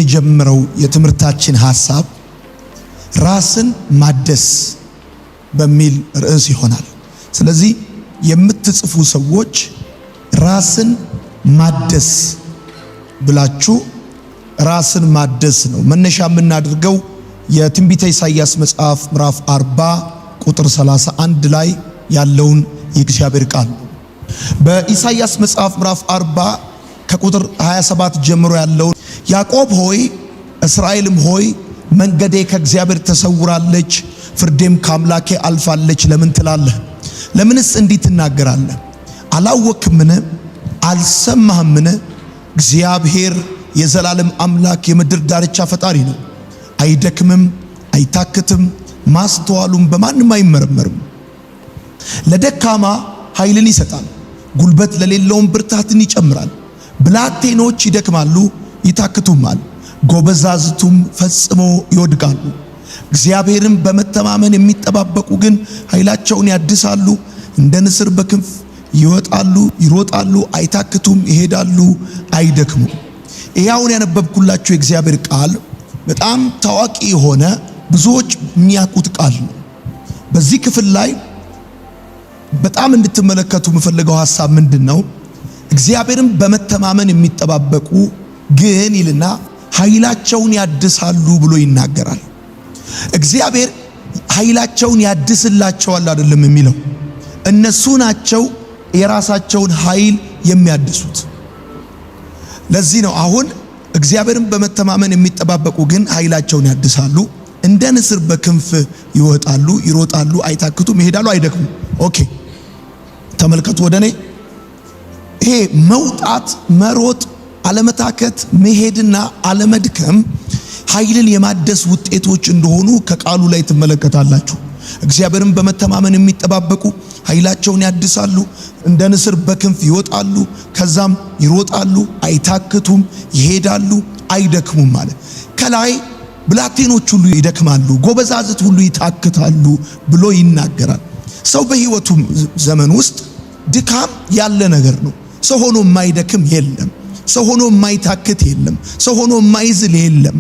የምንጀምረው የትምህርታችን ሐሳብ ራስን ማደስ በሚል ርዕስ ይሆናል። ስለዚህ የምትጽፉ ሰዎች ራስን ማደስ ብላችሁ ራስን ማደስ ነው መነሻ የምናደርገው የትንቢተ ኢሳይያስ መጽሐፍ ምዕራፍ 40 ቁጥር 31 ላይ ያለውን የእግዚአብሔር ቃል ነው። በኢሳይያስ መጽሐፍ ምዕራፍ 40 ከቁጥር 27 ጀምሮ ያለውን ያዕቆብ ሆይ እስራኤልም ሆይ መንገዴ ከእግዚአብሔር ተሰውራለች፣ ፍርዴም ከአምላኬ አልፋለች ለምን ትላለህ? ለምንስ እንዲህ ትናገራለህ? አላወክምን? አልሰማህምን? እግዚአብሔር የዘላለም አምላክ የምድር ዳርቻ ፈጣሪ ነው። አይደክምም፣ አይታክትም፣ ማስተዋሉም በማንም አይመረመርም። ለደካማ ኃይልን ይሰጣል፣ ጉልበት ለሌለውም ብርታትን ይጨምራል። ብላቴኖች ይደክማሉ ይታክቱማል፣ ጎበዛዝቱም ፈጽሞ ይወድቃሉ። እግዚአብሔርን በመተማመን የሚጠባበቁ ግን ኃይላቸውን ያድሳሉ፣ እንደ ንስር በክንፍ ይወጣሉ፣ ይሮጣሉ፣ አይታክቱም፣ ይሄዳሉ፣ አይደክሙም። ይሄውን ያነበብኩላችሁ የእግዚአብሔር ቃል በጣም ታዋቂ የሆነ ብዙዎች የሚያውቁት ቃል ነው። በዚህ ክፍል ላይ በጣም እንድትመለከቱ የምፈልገው ሐሳብ ምንድነው? እግዚአብሔርን በመተማመን የሚጠባበቁ ግን ይልና ኃይላቸውን ያድሳሉ ብሎ ይናገራል። እግዚአብሔር ኃይላቸውን ያድስላቸዋል አይደለም የሚለው፣ እነሱ ናቸው የራሳቸውን ኃይል የሚያድሱት። ለዚህ ነው አሁን እግዚአብሔርን በመተማመን የሚጠባበቁ ግን ኃይላቸውን ያድሳሉ፣ እንደ ንስር በክንፍ ይወጣሉ፣ ይሮጣሉ፣ አይታክቱም፣ ይሄዳሉ፣ አይደክሙም። ኦኬ ተመልከቱ ወደኔ። ይሄ መውጣት፣ መሮጥ፣ አለመታከት፣ መሄድና አለመድከም ኃይልን የማደስ ውጤቶች እንደሆኑ ከቃሉ ላይ ትመለከታላችሁ። እግዚአብሔርን በመተማመን የሚጠባበቁ ኃይላቸውን ያድሳሉ፣ እንደ ንስር በክንፍ ይወጣሉ፣ ከዛም ይሮጣሉ፣ አይታክቱም፣ ይሄዳሉ፣ አይደክሙም ማለት ከላይ ብላቴኖች ሁሉ ይደክማሉ፣ ጎበዛዝት ሁሉ ይታክታሉ ብሎ ይናገራል። ሰው በሕይወቱ ዘመን ውስጥ ድካም ያለ ነገር ነው። ሰው ሆኖ የማይደክም የለም። ሰው ሆኖ የማይታክት የለም። ሰው ሆኖ የማይዝል የለም።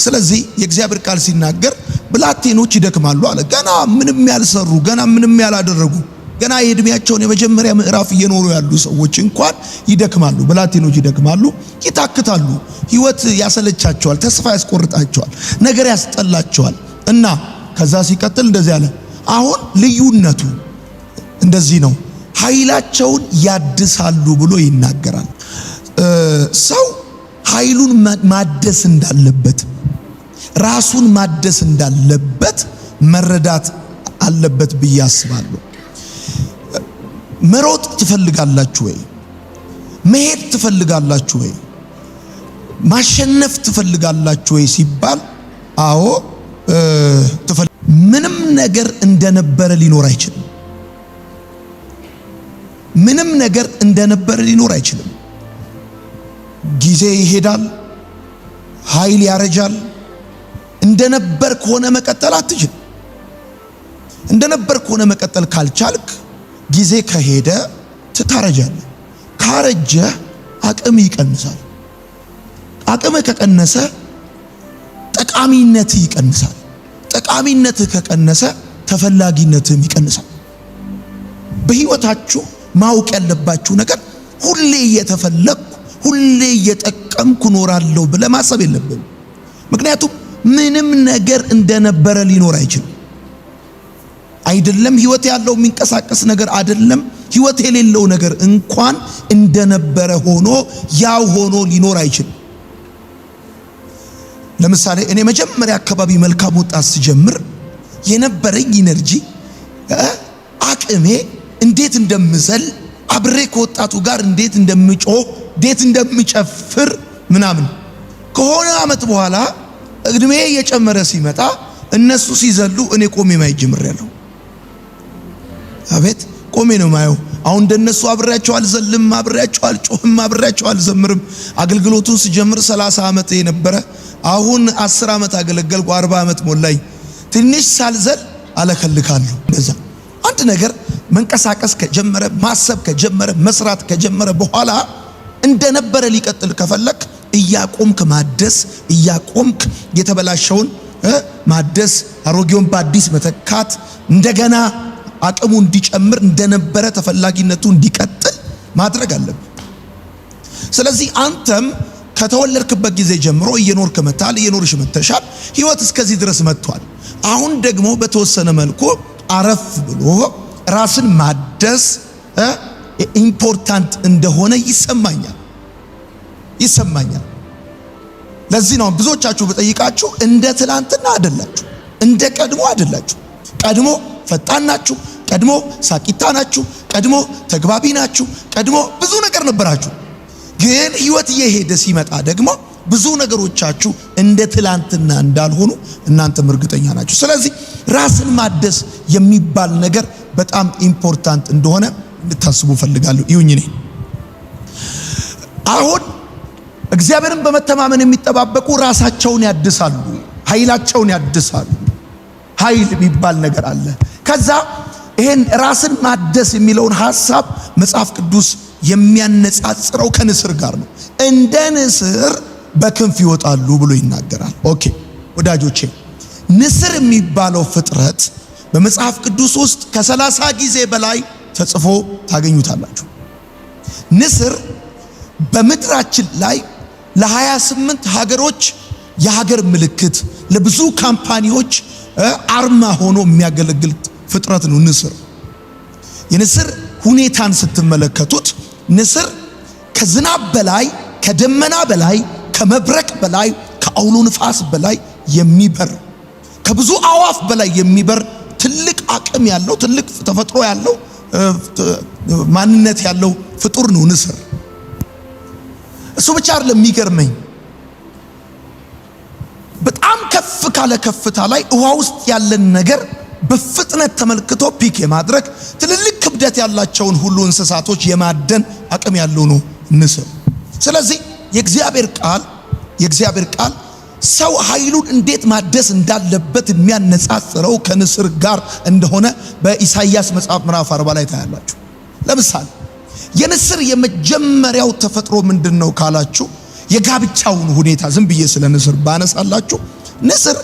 ስለዚህ የእግዚአብሔር ቃል ሲናገር ብላቴኖች ይደክማሉ አለ። ገና ምንም ያልሰሩ፣ ገና ምንም ያላደረጉ፣ ገና የእድሜያቸውን የመጀመሪያ ምዕራፍ እየኖሩ ያሉ ሰዎች እንኳን ይደክማሉ። ብላቴኖች ይደክማሉ፣ ይታክታሉ። ሕይወት ያሰለቻቸዋል፣ ተስፋ ያስቆርጣቸዋል፣ ነገር ያስጠላቸዋል። እና ከዛ ሲቀጥል እንደዚህ አለ። አሁን ልዩነቱ እንደዚህ ነው። ኃይላቸውን ያድሳሉ ብሎ ይናገራል። ሰው ኃይሉን ማደስ እንዳለበት፣ ራሱን ማደስ እንዳለበት መረዳት አለበት ብዬ አስባለሁ። መሮጥ ትፈልጋላችሁ ወይ? መሄድ ትፈልጋላችሁ ወይ? ማሸነፍ ትፈልጋላችሁ ወይ ሲባል አዎ ምንም ነገር እንደነበረ ሊኖር አይችልም። ምንም ነገር እንደነበረ ሊኖር አይችልም። ጊዜ ይሄዳል፣ ኃይል ያረጃል። እንደነበር ከሆነ መቀጠል አትችል። እንደነበር ከሆነ መቀጠል ካልቻልክ ጊዜ ከሄደ ትታረጃለህ። ካረጀ አቅም ይቀንሳል። አቅም ከቀነሰ ጠቃሚነት ይቀንሳል። ጠቃሚነት ከቀነሰ ተፈላጊነትም ይቀንሳል። በሕይወታችሁ ማወቅ ያለባችሁ ነገር ሁሌ እየተፈለግኩ ሁሌ እየጠቀምኩ ኖራለሁ ብለህ ማሰብ የለብንም። ምክንያቱም ምንም ነገር እንደነበረ ሊኖር አይችልም። አይደለም ሕይወት ያለው የሚንቀሳቀስ ነገር አይደለም፣ ሕይወት የሌለው ነገር እንኳን እንደነበረ ሆኖ ያው ሆኖ ሊኖር አይችልም። ለምሳሌ እኔ መጀመሪያ አካባቢ መልካም ወጣት ስጀምር የነበረኝ ኢነርጂ፣ አቅሜ፣ እንዴት እንደምዘል፣ አብሬ ከወጣቱ ጋር እንዴት እንደምጮህ፣ እንዴት እንደምጨፍር ምናምን ከሆነ ዓመት በኋላ እድሜ እየጨመረ ሲመጣ እነሱ ሲዘሉ እኔ ቆሜ ማየት ጀምሬያለሁ። አቤት ቆሜ ነው ማየው። አሁን እንደነሱ አብሬያቸው አልዘልም፣ አብሬያቸው አልጮህም፣ አብሬያቸው አልዘምርም። አገልግሎቱን ሲጀምር 30 ዓመት የነበረ አሁን 10 ዓመት አገለገልኩ፣ 40 ዓመት ሞላኝ። ትንሽ ሳልዘል አለከልካለሁ። እንደዛ አንድ ነገር መንቀሳቀስ ከጀመረ፣ ማሰብ ከጀመረ፣ መስራት ከጀመረ በኋላ እንደነበረ ሊቀጥል ከፈለክ እያቆምክ ማደስ፣ እያቆምክ የተበላሸውን ማደስ፣ አሮጌውን በአዲስ መተካት፣ እንደገና አቅሙ እንዲጨምር እንደነበረ ተፈላጊነቱ እንዲቀጥል ማድረግ አለብህ። ስለዚህ አንተም ከተወለድክበት ጊዜ ጀምሮ እየኖርክ መጥተሃል፣ እየኖርሽ መጥተሻል። ህይወት እስከዚህ ድረስ መጥቷል። አሁን ደግሞ በተወሰነ መልኩ አረፍ ብሎ ራስን ማደስ ኢምፖርታንት እንደሆነ ይሰማኛል። ለዚህ ነው ብዙዎቻችሁ በጠይቃችሁ እንደ ትላንትና አይደላችሁ፣ እንደ ቀድሞ አይደላችሁ። ቀድሞ ፈጣን ናችሁ፣ ቀድሞ ሳቂታ ናችሁ፣ ቀድሞ ተግባቢ ናችሁ፣ ቀድሞ ብዙ ነገር ነበራችሁ። ግን ህይወት እየሄደ ሲመጣ ደግሞ ብዙ ነገሮቻችሁ እንደ ትላንትና እንዳልሆኑ እናንተም እርግጠኛ ናችሁ። ስለዚህ ራስን ማደስ የሚባል ነገር በጣም ኢምፖርታንት እንደሆነ እንድታስቡ ፈልጋለሁ። ይሁን እኔ አሁን እግዚአብሔርን በመተማመን የሚጠባበቁ ራሳቸውን ያድሳሉ፣ ኃይላቸውን ያድሳሉ። ኃይል የሚባል ነገር አለ። ከዛ ይሄን ራስን ማደስ የሚለውን ሐሳብ መጽሐፍ ቅዱስ የሚያነጻጽረው ከንስር ጋር ነው። እንደ ንስር በክንፍ ይወጣሉ ብሎ ይናገራል። ኦኬ ወዳጆቼ፣ ንስር የሚባለው ፍጥረት በመጽሐፍ ቅዱስ ውስጥ ከ30 ጊዜ በላይ ተጽፎ ታገኙታላችሁ። ንስር በምድራችን ላይ ለ28 ሀገሮች የሀገር ምልክት፣ ለብዙ ካምፓኒዎች አርማ ሆኖ የሚያገለግል ፍጥረት ነው ንስር። የንስር ሁኔታን ስትመለከቱት ንስር ከዝናብ በላይ፣ ከደመና በላይ፣ ከመብረቅ በላይ፣ ከአውሎ ንፋስ በላይ የሚበር፣ ከብዙ አዋፍ በላይ የሚበር ትልቅ አቅም ያለው፣ ትልቅ ተፈጥሮ ያለው፣ ማንነት ያለው ፍጡር ነው ንስር። እሱ ብቻ አይደለም የሚገርመኝ፣ በጣም ከፍ ካለ ከፍታ ላይ ውሃ ውስጥ ያለን ነገር በፍጥነት ተመልክቶ ፒክ የማድረግ ትልልቅ ክብደት ያላቸውን ሁሉ እንስሳቶች የማደን አቅም ያለው ነው ንስር። ስለዚህ የእግዚአብሔር ቃል ሰው ኃይሉን እንዴት ማደስ እንዳለበት የሚያነጻጽረው ከንስር ጋር እንደሆነ በኢሳይያስ መጽሐፍ ምዕራፍ 40 ላይ ታያላችሁ። ለምሳሌ የንስር የመጀመሪያው ተፈጥሮ ምንድነው ካላችሁ፣ የጋብቻውን ሁኔታ ዝም ብዬ ስለ ንስር ባነሳላችሁ፣ ንስር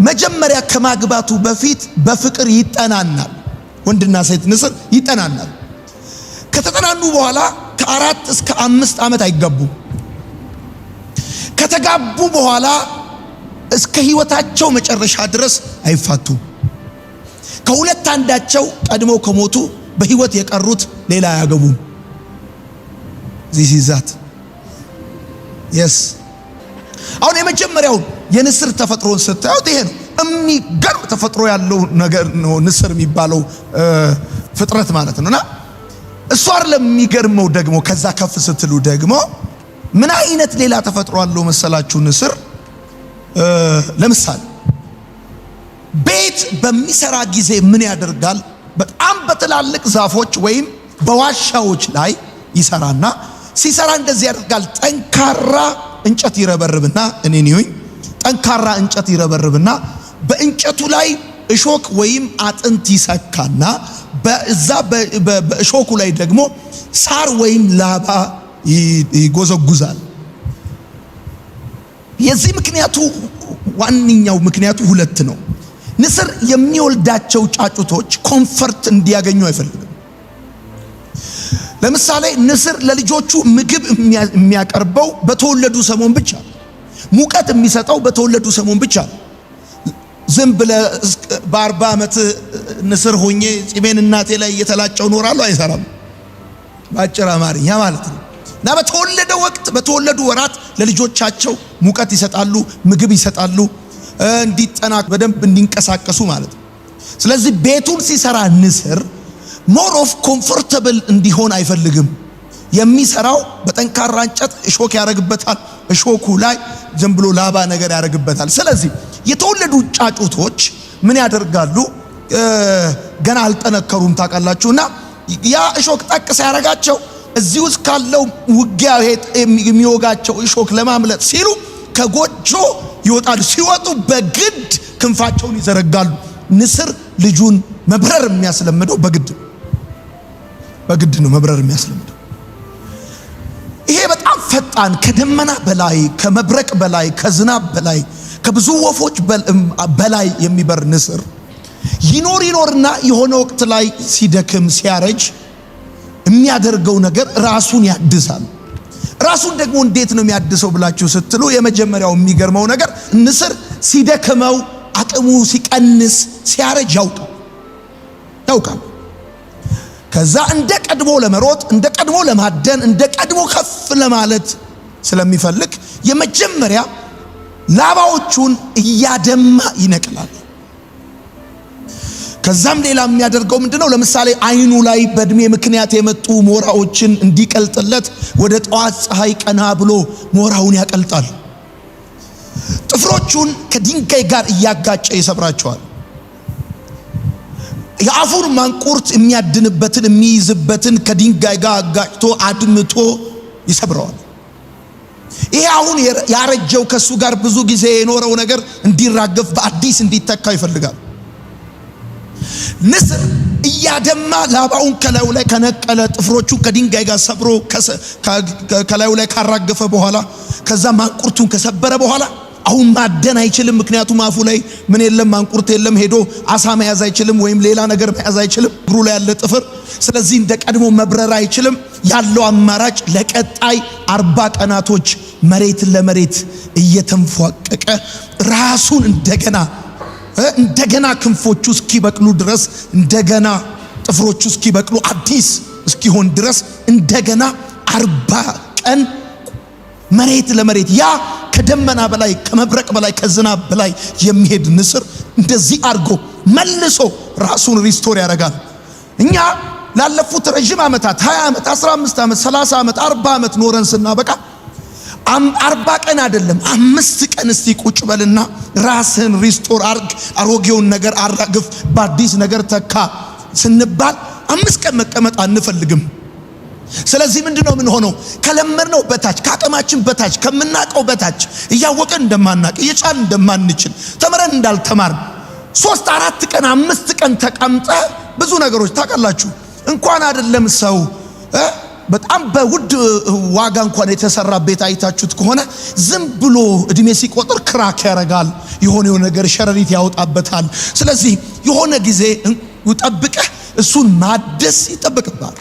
መጀመሪያ ከማግባቱ በፊት በፍቅር ይጠናናል። ወንድና ሴት ንስር ይጠናናል። ከተጠናኑ በኋላ ከ4 እስከ 5 ዓመት አይጋቡም። ከተጋቡ በኋላ እስከ ህይወታቸው መጨረሻ ድረስ አይፋቱም። ከሁለት አንዳቸው ቀድሞ ከሞቱ በህይወት የቀሩት ሌላ አያገቡም። yes አሁን የመጀመሪያው የንስር ተፈጥሮን ስታዩት ይሄ ነው። የሚገርም ተፈጥሮ ያለው ነገር ነው ንስር የሚባለው ፍጥረት ማለት ነውና እሱ አይደለም የሚገርመው። ደግሞ ከዛ ከፍ ስትሉ ደግሞ ምን አይነት ሌላ ተፈጥሮ አለው መሰላችሁ? ንስር ለምሳሌ ቤት በሚሰራ ጊዜ ምን ያደርጋል? በጣም በትላልቅ ዛፎች ወይም በዋሻዎች ላይ ይሰራና ሲሰራ እንደዚህ ያደርጋል። ጠንካራ እንጨት ይረበርብና ጠንካራ እንጨት ይረበርብና በእንጨቱ ላይ እሾክ ወይም አጥንት ይሰካና በዛ በእሾኩ ላይ ደግሞ ሳር ወይም ላባ ይጎዘጉዛል። የዚህ ዋነኛው ምክንያቱ ሁለት ነው። ንስር የሚወልዳቸው ጫጩቶች ኮምፈርት እንዲያገኙ አይፈልግም። ለምሳሌ ንስር ለልጆቹ ምግብ የሚያቀርበው በተወለዱ ሰሞን ብቻ፣ ሙቀት የሚሰጠው በተወለዱ ሰሞን ብቻ። ዝም ብለ በ40 ዓመት ንስር ሆኜ ፂሜን እናቴ ላይ እየተላጨው ኖራለሁ አይሰራም። ባጭር አማርኛ ማለት ነው። እና በተወለደ ወቅት በተወለዱ ወራት ለልጆቻቸው ሙቀት ይሰጣሉ፣ ምግብ ይሰጣሉ፣ እንዲጠናክ በደንብ እንዲንቀሳቀሱ ማለት ነው። ስለዚህ ቤቱን ሲሰራ ንስር ሞር ኦፍ ኮምፎርታብል እንዲሆን አይፈልግም። የሚሰራው በጠንካራ እንጨት እሾክ ያረግበታል። እሾኩ ላይ ዝም ብሎ ላባ ነገር ያረግበታል። ስለዚህ የተወለዱ ጫጩቶች ምን ያደርጋሉ? ገና አልጠነከሩም ታውቃላችሁና ያ እሾክ ጠቅስ ያረጋቸው እዚህ ውስጥ ካለው ውጊያ የሚወጋቸው እሾክ ለማምለጥ ሲሉ ከጎጆ ይወጣሉ። ሲወጡ በግድ ክንፋቸውን ይዘረጋሉ። ንስር ልጁን መብረር የሚያስለምደው በግድ ነው መብረር የሚያስለምደው። ይሄ በጣም በጣም ፈጣን ከደመና በላይ ከመብረቅ በላይ ከዝናብ በላይ ከብዙ ወፎች በላይ የሚበር ንስር ይኖርና የሆነ ወቅት ላይ ሲደክም ሲያረጅ የሚያደርገው ነገር ራሱን ያድሳል። ራሱን ደግሞ እንዴት ነው የሚያድሰው ብላችሁ ስትሉ የመጀመሪያው የሚገርመው ነገር ንስር ሲደክመው አቅሙ ሲቀንስ ሲያረጅ ያውቃል። ከዛ እንደ ቀድሞ ለመሮጥ እንደ ቀድሞ ለማደን እንደ ቀድሞ ከፍ ለማለት ስለሚፈልግ የመጀመሪያ ላባዎቹን እያደማ ይነቅላል። ከዛም ሌላ የሚያደርገው ምንድነው? ለምሳሌ አይኑ ላይ በእድሜ ምክንያት የመጡ ሞራዎችን እንዲቀልጥለት ወደ ጠዋት ፀሐይ ቀና ብሎ ሞራውን ያቀልጣል። ጥፍሮቹን ከድንጋይ ጋር እያጋጨ ይሰብራቸዋል። የአፉን ማንቁርት የሚያድንበትን የሚይዝበትን ከድንጋይ ጋር አጋጭቶ አድምቶ ይሰብረዋል። ይሄ አሁን ያረጀው ከሱ ጋር ብዙ ጊዜ የኖረው ነገር እንዲራገፍ በአዲስ እንዲተካ ይፈልጋል። ንስር እያደማ ላባውን ከላዩ ላይ ከነቀለ ጥፍሮቹ ከድንጋይ ጋር ሰብሮ ከላዩ ላይ ካራገፈ በኋላ ከዛ ማንቁርቱን ከሰበረ በኋላ አሁን ማደን አይችልም። ምክንያቱም አፉ ላይ ምን የለም፣ ማንቁርት የለም። ሄዶ አሳ መያዝ አይችልም፣ ወይም ሌላ ነገር መያዝ አይችልም፣ እግሩ ላይ ያለ ጥፍር። ስለዚህ እንደ ቀድሞ መብረር አይችልም። ያለው አማራጭ ለቀጣይ 40 ቀናቶች መሬት ለመሬት እየተንፏቀቀ ራሱን እንደገና ክንፎቹ እስኪበቅሉ ድረስ እንደገና ጥፍሮቹ እስኪበቅሉ አዲስ እስኪሆን ድረስ እንደገና 40 ቀን መሬት ለመሬት ያ ከደመና በላይ ከመብረቅ በላይ ከዝናብ በላይ የሚሄድ ንስር እንደዚህ አድርጎ መልሶ ራሱን ሪስቶር ያደርጋል። እኛ ላለፉት ረጅም ዓመታት 20 ዓመት 15 ዓመት 30 ዓመት 40 ዓመት ኖረን ስናበቃ 40 ቀን አይደለም 5 ቀን እስቲ ቁጭ በልና ራስን ሪስቶር አርግ፣ አሮጌውን ነገር አራግፍ፣ በአዲስ ነገር ተካ ስንባል 5 ቀን መቀመጥ አንፈልግም። ስለዚህ ምንድነው ምን ሆነው ከለመድነው በታች ከአቅማችን በታች ከምናቀው በታች እያወቀን እንደማናቅ እየቻልን እንደማንችል ተመረን እንዳልተማር 3 4 ቀን 5 ቀን ተቀምጠ ብዙ ነገሮች ታውቃላችሁ። እንኳን አይደለም ሰው በጣም በውድ ዋጋ እንኳን የተሰራ ቤት አይታችሁት ከሆነ ዝም ብሎ እድሜ ሲቆጥር ክራክ ያረጋል፣ የሆነ ነገር ሸረሪት ያወጣበታል። ስለዚህ የሆነ ጊዜ ጠብቀህ እሱን ማደስ ይጠበቅባል።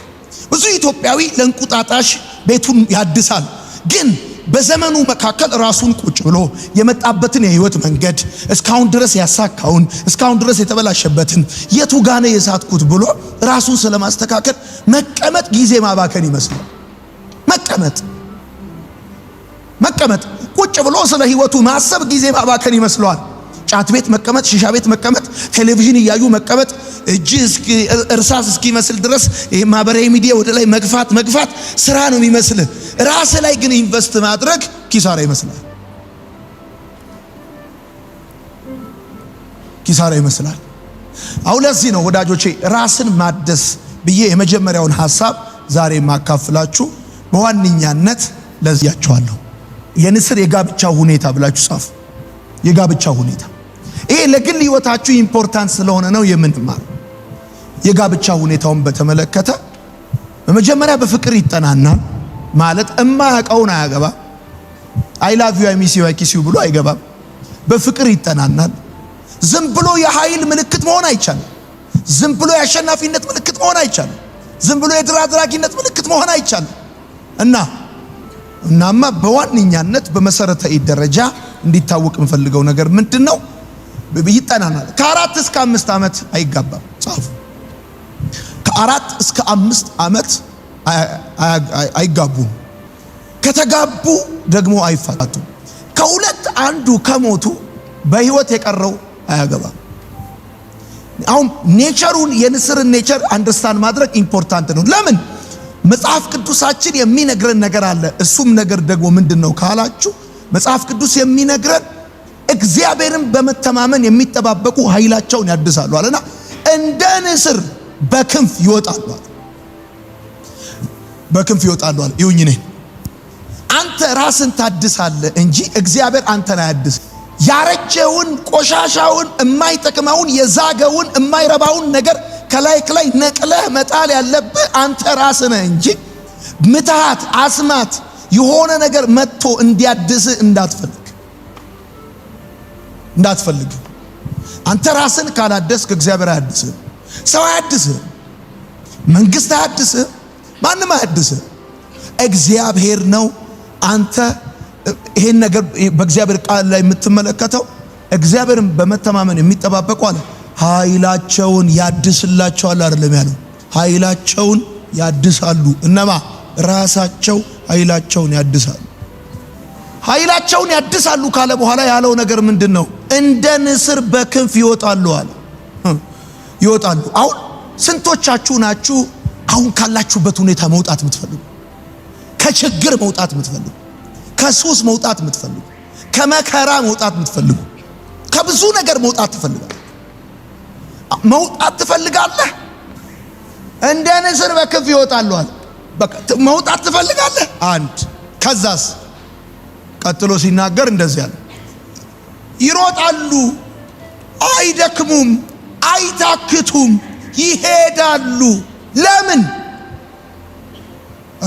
ብዙ ኢትዮጵያዊ ለእንቁጣጣሽ ቤቱን ያድሳል። ግን በዘመኑ መካከል ራሱን ቁጭ ብሎ የመጣበትን የህይወት መንገድ እስካሁን ድረስ ያሳካውን እስካሁን ድረስ የተበላሸበትን የቱ ጋነ የሳትኩት ብሎ ራሱን ስለማስተካከል መቀመጥ ጊዜ ማባከን ይመስላል። መቀመጥ ቁጭ ብሎ ስለ ህይወቱ ማሰብ ጊዜ ማባከን ይመስለዋል። ጫት ቤት መቀመጥ፣ ሺሻ ቤት መቀመጥ፣ ቴሌቪዥን እያዩ መቀመጥ፣ እጅ እርሳስ እስኪመስል ድረስ ይሄ ማህበራዊ ሚዲያ ወደ ላይ መግፋት ስራ ነው የሚመስል። ራስ ላይ ግን ኢንቨስት ማድረግ ኪሳራ ይመስላል። አሁን ለዚህ ነው ወዳጆቼ ራስን ማደስ ብዬ የመጀመሪያውን ሐሳብ ዛሬ ማካፍላችሁ በዋነኛነት ለዚያችኋለሁ። የንስር የጋብቻ ሁኔታ ብላችሁ ጻፉ። የጋብቻ ሁኔታ ይሄ ለግል ህይወታችሁ ኢምፖርታንት ስለሆነ ነው የምንማር። የጋብቻ ሁኔታውን በተመለከተ በመጀመሪያ በፍቅር ይጠናናል ማለት እማያውቀውን አያገባ። አይ ላቭ ዩ አይ ሚስ ዩ አይ ኪስ ዩ ብሎ አይገባም። በፍቅር ይጠናናል። ዝም ብሎ የኃይል ምልክት መሆን አይቻልም። ዝም ብሎ የአሸናፊነት ምልክት መሆን አይቻልም። ዝም ብሎ የድል አድራጊነት ምልክት መሆን አይቻልም። እናማ በዋነኛነት በመሰረታዊ ደረጃ እንዲታወቅ የምፈልገው ነገር ምንድነው? ይጠናናል። ከ4 እስከ 5 ዓመት አይጋባም። ጻፉ። ከ4 እስከ 5 ዓመት አይጋቡም። ከተጋቡ ደግሞ አይፋቱም። ከሁለት አንዱ ከሞቱ በህይወት የቀረው አያገባም። አሁን ኔቸሩን የንስርን ኔቸር አንደርስታንድ ማድረግ ኢምፖርታንት ነው። ለምን? መጽሐፍ ቅዱሳችን የሚነግረን ነገር አለ። እሱም ነገር ደግሞ ምንድነው ካላችሁ መጽሐፍ ቅዱስ የሚነግረን እግዚአብሔርን በመተማመን የሚጠባበቁ ኃይላቸውን ያድሳሉ አለና እንደ ንስር በክንፍ ይወጣሉ አለ። በክንፍ ይወጣሉ አለ። ይሁኝ ነኝ አንተ ራስን ታድሳለህ እንጂ እግዚአብሔር አንተን አያድስ። ያረጀውን ቆሻሻውን የማይጠቅመውን የዛገውን የማይረባውን ነገር ከላይ ነቅለህ መጣል ያለብህ አንተ ራስህ ነህ እንጂ ምትሃት፣ አስማት፣ የሆነ ነገር መጥቶ እንዲያድስ እንዳትፈልግ። አንተ ራስን ካላደስክ እግዚአብሔር አያድስህ። ሰው አያድስህ፣ መንግስት አያድስህ፣ ማንም አያድስህ። እግዚአብሔር ነው። አንተ ይሄን ነገር በእግዚአብሔር ቃል ላይ የምትመለከተው እግዚአብሔርን በመተማመን የሚጠባበቁ አለ ኃይላቸውን ያድስላቸዋል አይደለም ያለው? ኃይላቸውን ያድሳሉ። እነማ? ራሳቸው ኃይላቸውን ያድሳሉ። ኃይላቸውን ያድሳሉ ካለ በኋላ ያለው ነገር ምንድነው? እንደ ንስር በክንፍ ይወጣሉ አለ። ይወጣሉ። አሁን ስንቶቻችሁ ናችሁ አሁን ካላችሁበት ሁኔታ መውጣት የምትፈልጉ? ከችግር መውጣት የምትፈልጉ? ከሱስ መውጣት የምትፈልጉ? ከመከራ መውጣት የምትፈልጉ? ከብዙ ነገር መውጣት ትፈልጋለህ? እንደ ንስር በክንፍ ይወጣሉ አለ። በቃ መውጣት ትፈልጋለህ? አንድ። ከዛስ ቀጥሎ ሲናገር እንደዚህ አለ፣ ይሮጣሉ፣ አይደክሙም፣ አይታክቱም፣ ይሄዳሉ። ለምን?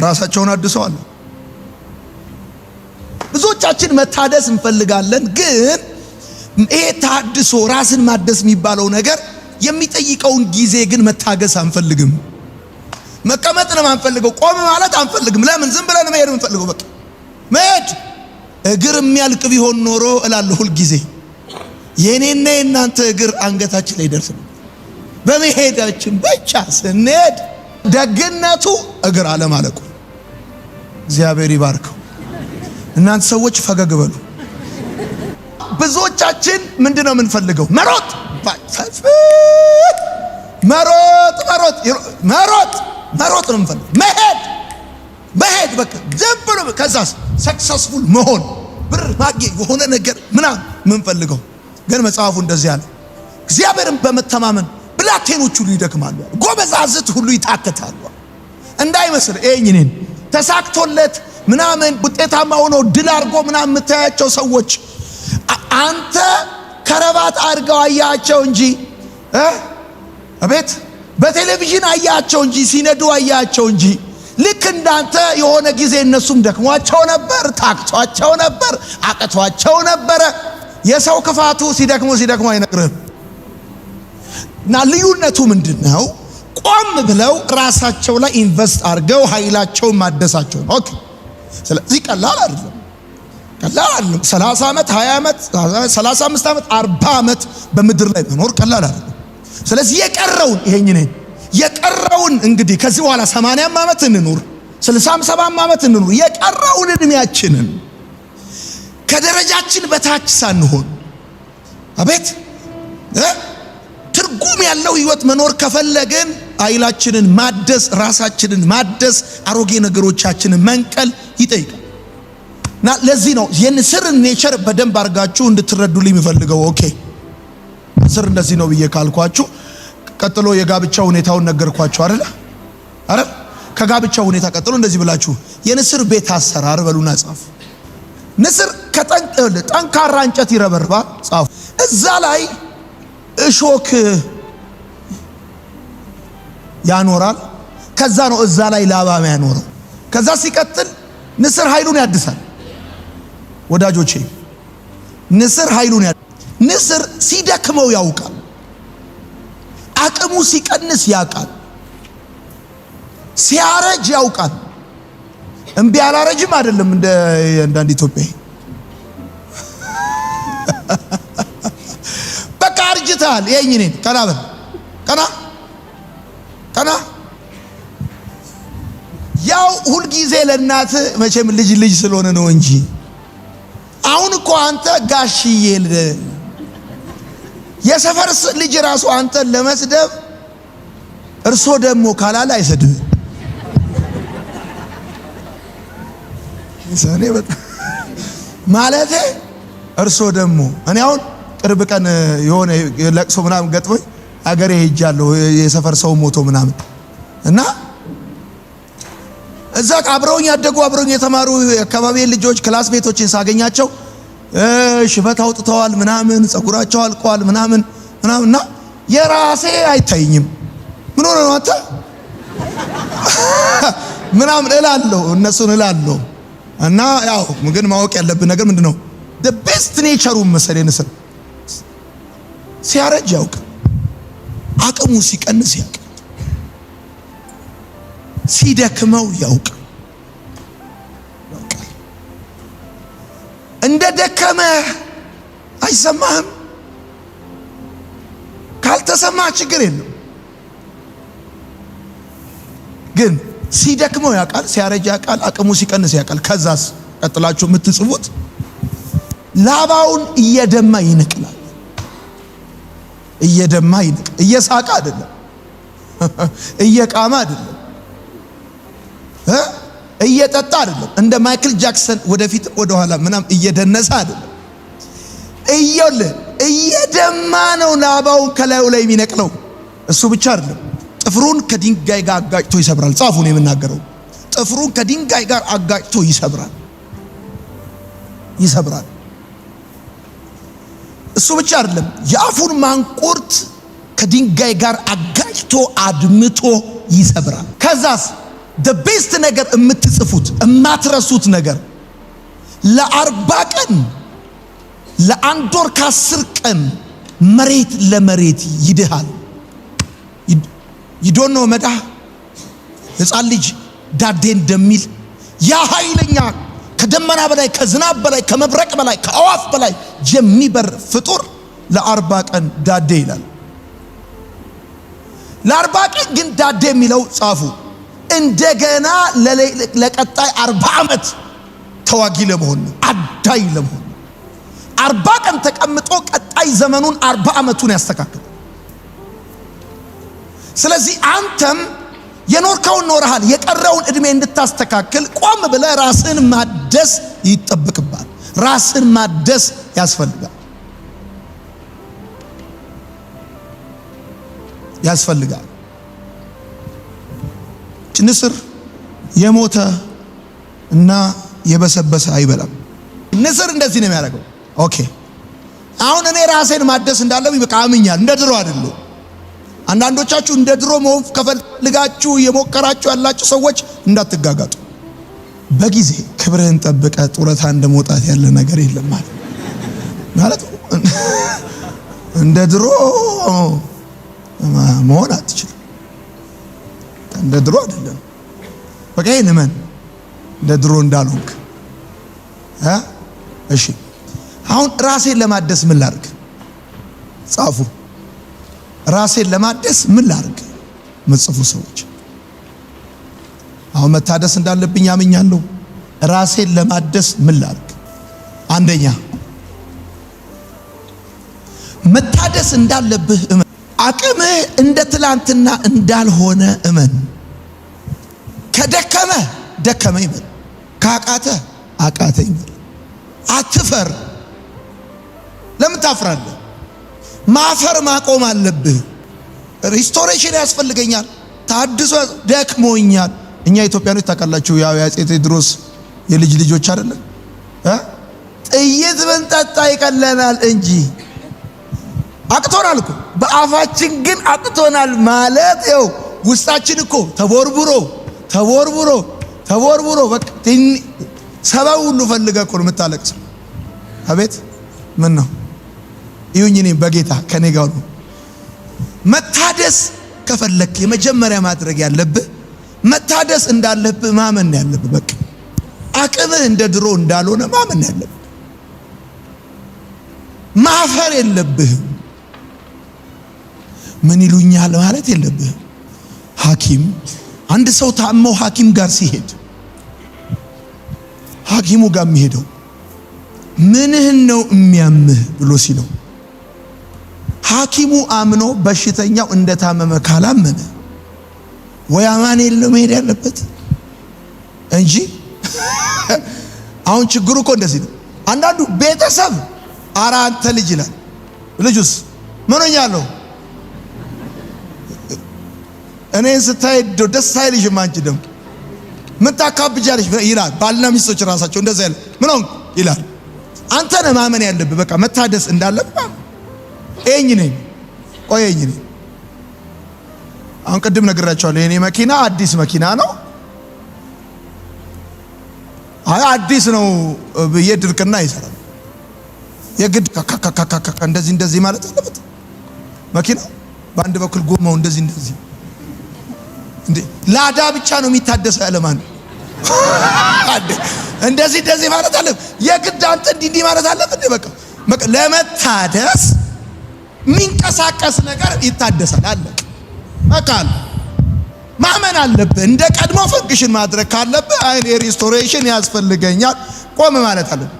ራሳቸውን አድሰዋል። ብዙዎቻችን መታደስ እንፈልጋለን፣ ግን ይሄ ታድሶ ራስን ማደስ የሚባለው ነገር የሚጠይቀውን ጊዜ ግን መታገስ አንፈልግም። መቀመጥ ነው አንፈልገው፣ ቆም ማለት አንፈልግም። ለምን? ዝም ብለን መሄድ እንፈልገው። በቃ መሄድ። እግር የሚያልቅ ቢሆን ኖሮ እላለሁ ሁል ጊዜ የኔና የናንተ እግር አንገታችን ላይ ደርስ ነው። በመሄዳችን ብቻ ስንሄድ ደግነቱ እግር አለማለቁ። እግዚአብሔር ይባርከው። እናንተ ሰዎች ፈገግ በሉ። ብዙዎቻችን ምንድነው የምንፈልገው? መሮጥ ነው የምንፈልገው። መሄድ በቃ ዝም ብሎ። ከዛስ ሰክሰስፉል መሆን፣ ብር ማግኘት፣ የሆነ ነገር ምናምን የምንፈልገው። ግን መጽሐፉ እንደዚህ ያለ እግዚአብሔርን በመተማመን ብላቴኖች ሁሉ ይደክማሉ፣ ጎበዛዝት ሁሉ ይታከታሉ። እንዳይመስል እኔን ተሳክቶለት ምናምን ውጤታማ ሆኖ ድል አድርጎ ምናምን የምታያቸው ሰዎች አንተ ከረባት አድርገው አያቸው እንጂ አቤት በቴሌቪዥን አያቸው እንጂ ሲነዱ አያቸው እንጂ ልክ እንዳንተ የሆነ ጊዜ እነሱም ደክሟቸው ነበር፣ ታክቷቸው ነበር፣ አቅቷቸው ነበረ። የሰው ክፋቱ ሲደክሞ አይነግርህም። እና ልዩነቱ ምንድነው? ቆም ብለው ራሳቸው ላይ ኢንቨስት አድርገው ኃይላቸውን ማደሳቸው ነው። ኦኬ። ስለዚህ ቀላል አይደለም። 30 ዓመት 20 ዓመት 35 ዓመት 40 ዓመት በምድር ላይ መኖር ቀላል አይደለም። ስለዚህ የቀረውን እንግዲህ ከዚህ በኋላ 80 ዓመት እንኑር፣ 60 70 ዓመት እንኑር፣ የቀረውን እድሜያችንን ከደረጃችን በታች ሳንሆን አቤት ትርጉም ያለው ህይወት መኖር ከፈለግን ኃይላችንን ማደስ፣ ራሳችንን ማደስ፣ አሮጌ ነገሮቻችንን መንቀል ይጠይቃል። እና ለዚህ ነው የንስርን ኔቸር በደንብ አድርጋችሁ እንድትረዱልኝ የሚፈልገው። ኦኬ ንስር እንደዚህ ነው ብዬ ካልኳችሁ ቀጥሎ የጋብቻ ሁኔታውን ነገርኳችሁ አይደል? ከጋብቻ ሁኔታ ቀጥሎ እንደዚህ ብላችሁ የንስር ቤት አሰራር በሉና ጻፉ። ንስር ጠንካራ እንጨት ይረበርባል፣ ጻፉ። እዛ ላይ እሾክ ያኖራል። ከዛ ነው እዛ ላይ ላባም ያኖረው። ከዛ ሲቀጥል ንስር ኃይሉን ያድሳል። ወዳጆቼ ንስር ኃይሉን ያድሳል። ንስር ሲደክመው ያውቃል፣ አቅሙ ሲቀንስ ያውቃል፣ ሲያረጅ ያውቃል። እምቢ አላረጅም አይደለም እንደ አንዳንድ ኢትዮጵያዊ በቃ አርጅታል። ይሄን ቀና በል ቀና። ያው ሁልጊዜ ለእናት መቼም ልጅ ስለሆነ ነው እንጂ አሁን እኮ አንተ ጋሽዬ የሰፈር ልጅ ራሱ አንተን ለመስደብ እርሶ ደግሞ ካላለ አይሰድብ። ሰኔ በጣም ማለቴ እርሶ ደግሞ እኔ አሁን ቅርብ ቀን የሆነ ለቅሶ ምናምን ገጥሞኝ አገሬ ሄጃለሁ፣ የሰፈር ሰው ሞቶ ምናምን እና እዛ አብረውኝ ያደጉ አብረውኝ የተማሩ የአካባቢ ልጆች ክላስ ቤቶችን ሳገኛቸው ሽበት አውጥተዋል ምናምን፣ ጸጉራቸው አልቋል ምናምንና የራሴ አይታይኝም። ምን ሆነ ነው አንተ ምናምን እላለሁ፣ እነሱን እላለሁ። እና ያው ግን ማወቅ ያለብን ነገር ምንድነው? the best nature መሰለኝ ንስር ሲያረጅ ያውቅ፣ አቅሙ ሲቀንስ ያውቅ፣ ሲደክመው ያውቅ። እንደ ደከመ አይሰማህም? ካልተሰማ ችግር የለም። ግን ሲደክመው ያውቃል፣ ሲያረጅ ያውቃል፣ አቅሙ ሲቀንስ ያውቃል። ከዛስ ቀጥላችሁ የምትጽፉት ላባውን እየደማ ይነቅላል። እየደማ ይነቅላል። እየሳቀ አይደለም፣ እየቃማ አይደለም፣ እየጠጣ አይደለም። እንደ ማይክል ጃክሰን ወደፊት ወደኋላ ምናም እየደነሰ አይደለም። እየደማ ነው ላባውን ከላዩ ላይ የሚነቅለው። እሱ ብቻ አይደለም፣ ጥፍሩን ከድንጋይ ጋር አጋጭቶ ይሰብራል። ጻፉ ነው የምናገረው። ጥፍሩን ከድንጋይ ጋር አጋጭቶ ይሰብራል። እሱ ብቻ አይደለም፣ የአፉን ማንቁርት ከድንጋይ ጋር አጋጭቶ አድምቶ ይሰብራል። ከዛስ the best ነገር የምትጽፉት የማትረሱት ነገር ለ40 ቀን ለ1 ወር ከ10 ቀን መሬት ለመሬት ይድሃል። ይዶኖ መዳ ሕፃን ልጅ ዳዴ እንደሚል ያ ኃይለኛ ከደመና በላይ ከዝናብ በላይ ከመብረቅ በላይ ከአዋፍ በላይ የሚበር ፍጡር ለ40 ቀን ዳዴ ይላል። ለ40 ቀን ግን ዳዴ የሚለው ጻፉ እንደገና ለቀጣይ 40 ዓመት ተዋጊ ለመሆን ነው፣ አዳይ ለመሆን ነው። 40 ቀን ተቀምጦ ቀጣይ ዘመኑን 40 ዓመቱን ያስተካክላል። ስለዚህ አንተም የኖርከውን ኖርሃል፣ የቀረውን እድሜ እንድታስተካክል ቆም ብለህ ራስን ማደስ ይጠበቅባል። ራስን ማደስ ያስፈልጋል። ንስር የሞተ እና የበሰበሰ አይበላም። ንስር እንደዚህ ነው የሚያደርገው። ኦኬ አሁን እኔ ራሴን ማደስ እንዳለብኝ በቃ አምኛል። እንደ ድሮ አይደለም። አንዳንዶቻችሁ እንደ ድሮ መሆን ከፈልጋችሁ የሞከራችሁ ያላችሁ ሰዎች እንዳትጋጋጡ። በጊዜ ክብርህን ጠብቀ ጡረታ እንደመውጣት ያለ ነገር የለም ማለት እንደ ድሮ መሆን አትችልም። እንደ ድሮ አይደለም። በቃ ይሄንን እንደ ድሮ እንዳልሆንክ እሺ። አሁን ራሴን ለማደስ ምን ላድርግ? ጻፉ። ራሴን ለማደስ ምን ላድርግ? ምጽፉ ሰዎች አሁን መታደስ እንዳለብኝ አምኛለሁ። ራሴን ለማደስ ምን ላድርግ? አንደኛ መታደስ እንዳለብህ እመን። አቅምህ እንደ ትላንትና እንዳልሆነ እመን። ከደከመ ደከመ ይበል፣ ካቃተ አቃተ ይበል። አትፈር። ለምን ታፍራለህ? ማፈር ማቆም አለብህ። ሪስቶሬሽን ያስፈልገኛል፣ ታድሶ ደክሞኛል። እኛ ኢትዮጵያኖች ታውቃላችሁ፣ ያው የአፄ ቴዎድሮስ የልጅ ልጆች አይደለም ጥይት ብንጠጣ ይቀለናል እንጂ አቅቶናል እኮ በአፋችን ግን አቅቶናል ማለት ይኸው ውስጣችን እኮ ተቦርቡሮ በቃ ሰበብ ሁሉ ፈልገ እኮ ነው የምታለቅሰው። አቤት ምን ነው ይሁኝ። እኔ በጌታ ከኔ ጋር ነው። መታደስ ከፈለክ የመጀመሪያ ማድረግ ያለብህ መታደስ እንዳለብህ ማመን ያለብህ። በቃ አቅምህ እንደ ድሮ እንዳልሆነ ማመን ያለብህ። ማፈር የለብህም። ምን ይሉኛል ማለት የለብህም። ሐኪም አንድ ሰው ታሞ ሐኪም ጋር ሲሄድ ሐኪሙ ጋር የሚሄደው ምንህን ነው የሚያምህ ብሎ ሲለው ሐኪሙ አምኖ በሽተኛው እንደታመመ ካላመነ ወይ አማኑኤል ነው መሄድ ያለበት እንጂ አሁን ችግሩ እኮ እንደዚህ ነው። አንዳንዱ ቤተሰብ ኧረ አንተ ልጅ ይላል። ልጁስ ምን ሆኛለሁ እኔን ስታይ ደስ አይልሽም? አንቺ ደግሞ ምን ታካብጃለሽ ይላል። ባልና ሚስቶች ራሳቸው እንደዛ ያለ ምን ሆንክ ይላል። አንተ ነህ ማመን ያለብህ። በቃ መታደስ እንዳለብህ እኝ ነኝ ቆየኝ ነኝ። አሁን ቅድም ነግራቸዋለሁ። የኔ መኪና አዲስ መኪና ነው። አዲስ ነው ብዬ ድርቅና ይሰራል። የግድ እንደዚህ ማለት አለበት። መኪናው በአንድ በኩል ጎማው እንደዚህ እንዴ ላዳ ብቻ ነው የሚታደሰው ያለማን እንደዚህ ማለት አለበት። የግድ አንተ እንዲህ ማለት አለበት። በቃ ለመታደስ የሚንቀሳቀስ ነገር ይታደሳል አለ። በቃ ማመን አለብህ። እንደ ቀድሞ ፈንክሽን ማድረግ ካለብህ አይኔ ሪስቶሬሽን ያስፈልገኛል ቆም ማለት አለብህ።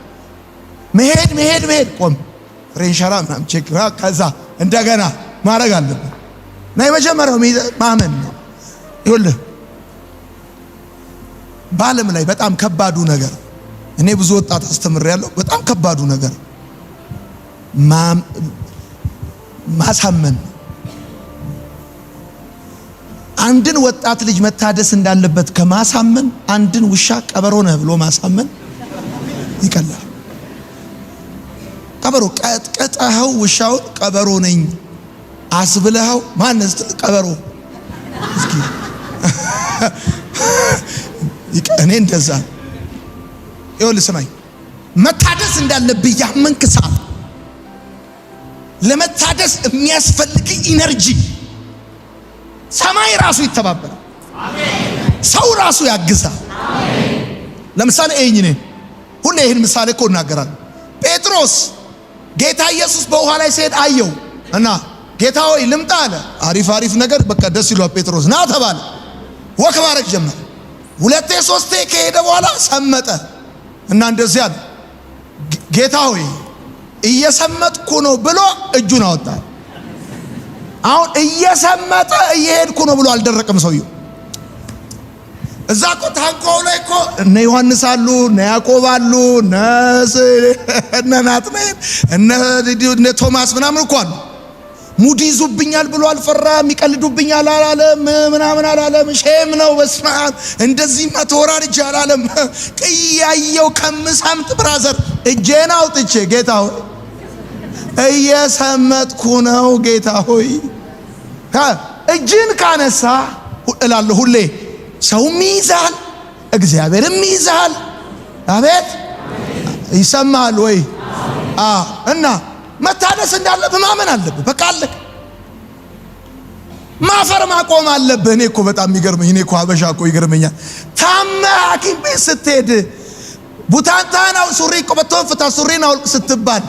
መሄድ ቆም ፍሬንሸራ ምናምን ቼክ ከዛ እንደገና ማድረግ አለብህ። እና የመጀመሪያው ማመን ነው። ይኸውልህ በዓለም ላይ በጣም ከባዱ ነገር እኔ ብዙ ወጣት አስተምሬያለሁ። በጣም ከባዱ ነገር ማሳመን። አንድን ወጣት ልጅ መታደስ እንዳለበት ከማሳመን አንድን ውሻ ቀበሮ ነህ ብሎ ማሳመን ይቀላል። ቀበሮ ቀጥቀጠኸው ውሻውን ቀበሮ ነኝ አስብለኸው ማንስ ቀበሮ እስኪ እኔ እንደዛ ይኸውልህ ስማኝ፣ መታደስ እንዳለብህ ያመንክ ሰዓት ለመታደስ የሚያስፈልግ ኢነርጂ ሰማይ ራሱ ይተባበራል። ሰው ራሱ ያግዛል። ለምሳሌ እኔ ሁሌ ይህን ምሳሌ እኮ እናገራለሁ። ጴጥሮስ ጌታ ኢየሱስ በውሃ ላይ ሲሄድ አየው እና ጌታ ሆይ ልምጣ አለ። አሪፍ ነገር በቃ ደስ ይሏል። ጴጥሮስ ና ተባለ። ወክ ማድረግ ጀመረ። ሁለቴ ሶስቴ ከሄደ በኋላ ሰመጠ እና እንደዚህ አለ፣ ጌታ ሆይ እየሰመጥኩ ነው ብሎ እጁን አወጣ። አሁን እየሰመጠ እየሄድኩ ነው ብሎ አልደረቅም ሰውየው። እዛ እኮ ታንኳው ላይ እኮ እነ ዮሐንስ አሉ፣ እነ ያዕቆብ አሉ፣ እነ ናትናኤል፣ እነ ቶማስ ምናምን እኮ አሉ። ሙድ ይዙብኛል ብሎ አልፈራም። ይቀልዱብኛል አላለም፣ ምናምን አላለም። ሼም ነው በስመ አብ እንደዚህ ተወራርጄ አላለም። ቅያየው ከምሰምጥ ብራዘር እጄን አውጥቼ ጌታ ሆይ እየሰመጥኩ ነው ጌታ ሆይ። እጅን ካነሳ እላለሁ ሁሌ ሰውም ይይዛል፣ እግዚአብሔርም ይይዛል። አቤት ይሰማል ወይ? እና መታደስ እንዳለብህ ማመን አለብህ። በቃ አለክ። ማፈር ማቆም አለብህ። እኔ እኮ በጣም የሚገርመኝ እኔ እኮ ሀበሻ እኮ ይገርመኛል። ታመህ ሐኪም ቤት ስትሄድ ቡታንታን ሱሪ ቆበቶን ፍታ ሱሪን አውልቅ ስትባል